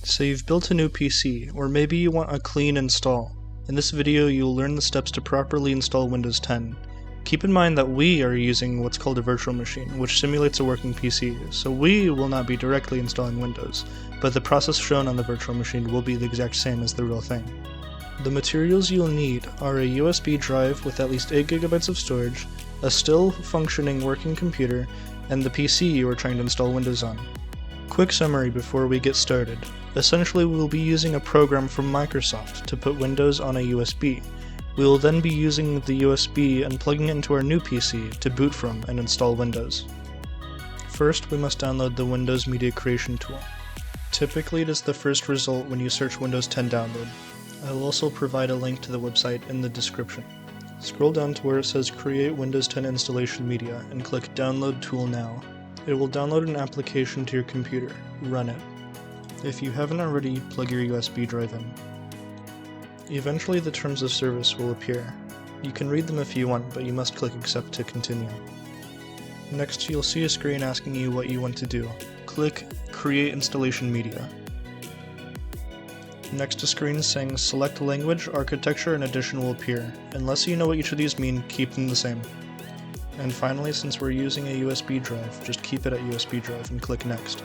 So you've built a new PC, or maybe you want a clean install. In this video you'll learn the steps to properly install Windows 10. Keep in mind that we are using what's called a virtual machine, which simulates a working PC, so we will not be directly installing Windows, but the process shown on the virtual machine will be the exact same as the real thing. The materials you'll need are a USB drive with at least 8 GB of storage, a still functioning working computer, and the PC you are trying to install Windows on. Quick summary before we get started. Essentially, we will be using a program from Microsoft to put Windows on a USB. We will then be using the USB and plugging it into our new PC to boot from and install Windows. First, we must download the Windows Media Creation tool. Typically, it is the first result when you search Windows 10 download. I will also provide a link to the website in the description. Scroll down to where it says Create Windows 10 Installation Media and click Download Tool Now. It will download an application to your computer. Run it. If you haven't already, plug your USB drive in. Eventually the terms of service will appear. You can read them if you want, but you must click Accept to continue. Next, you'll see a screen asking you what you want to do. Click Create Installation Media. Next, a screen saying Select Language, Architecture, and Edition will appear. Unless you know what each of these mean, keep them the same. And finally, since we're using a USB drive, just keep it at USB drive and click Next.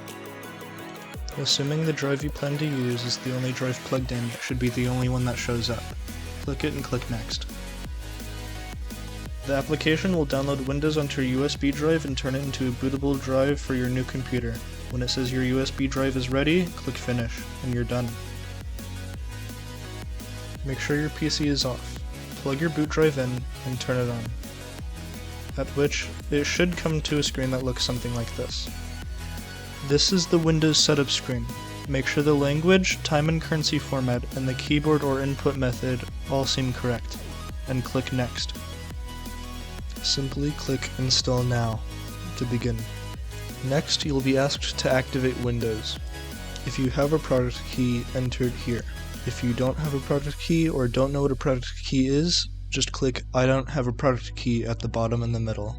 Assuming the drive you plan to use is the only drive plugged in, it should be the only one that shows up. Click it and click Next. The application will download Windows onto your USB drive and turn it into a bootable drive for your new computer. When it says your USB drive is ready, click Finish, and you're done. Make sure your PC is off. Plug your boot drive in and turn it on. At which, it should come to a screen that looks something like this. This is the Windows setup screen. Make sure the language, time and currency format, and the keyboard or input method all seem correct, and click Next. Simply click Install Now to begin. Next, you'll be asked to activate Windows. If you have a product key, enter it here. If you don't have a product key or don't know what a product key is, just click I don't have a product key at the bottom in the middle.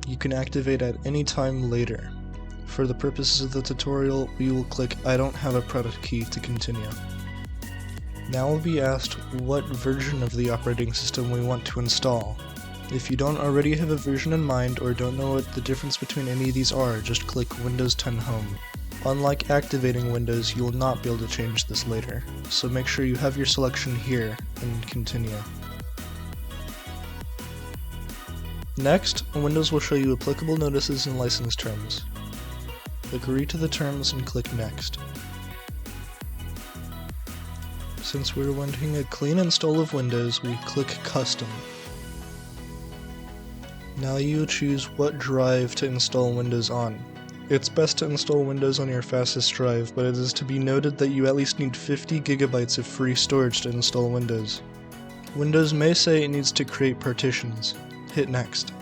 You can activate at any time later. For the purposes of the tutorial, we will click I don't have a product key to continue. Now we'll be asked what version of the operating system we want to install. If you don't already have a version in mind or don't know what the difference between any of these are, just click Windows 10 Home. Unlike activating Windows, you will not be able to change this later, so make sure you have your selection here and continue. Next, Windows will show you applicable notices and license terms. Agree to the terms and click Next. Since we're wanting a clean install of Windows, we click Custom. Now you choose what drive to install Windows on. It's best to install Windows on your fastest drive, but it is to be noted that you at least need 50 GB of free storage to install Windows. Windows may say it needs to create partitions. Hit Next.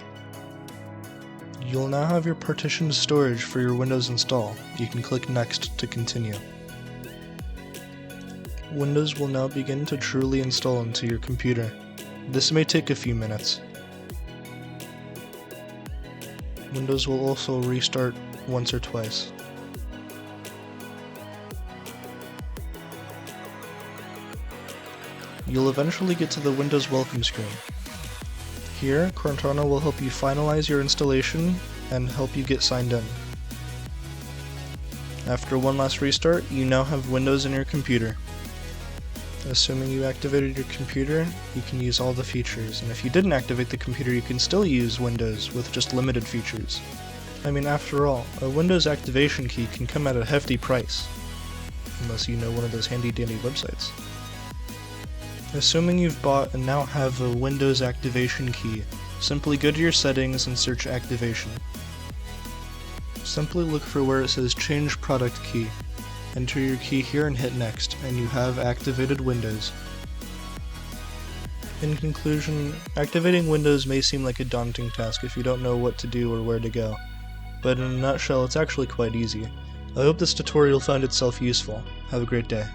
You'll now have your partitioned storage for your Windows install. You can click Next to continue. Windows will now begin to truly install into your computer. This may take a few minutes. Windows will also restart once or twice. You'll eventually get to the Windows welcome screen. Here, Cortana will help you finalize your installation and help you get signed in. After one last restart, you now have Windows in your computer. Assuming you activated your computer, you can use all the features, and if you didn't activate the computer, you can still use Windows with just limited features. I mean, after all, a Windows activation key can come at a hefty price, unless you know one of those handy-dandy websites. Assuming you've bought and now have a Windows activation key, simply go to your settings and search activation. Simply look for where it says change product key. Enter your key here and hit Next, and you have activated Windows. In conclusion, activating Windows may seem like a daunting task if you don't know what to do or where to go, but in a nutshell, it's actually quite easy. I hope this tutorial found itself useful. Have a great day.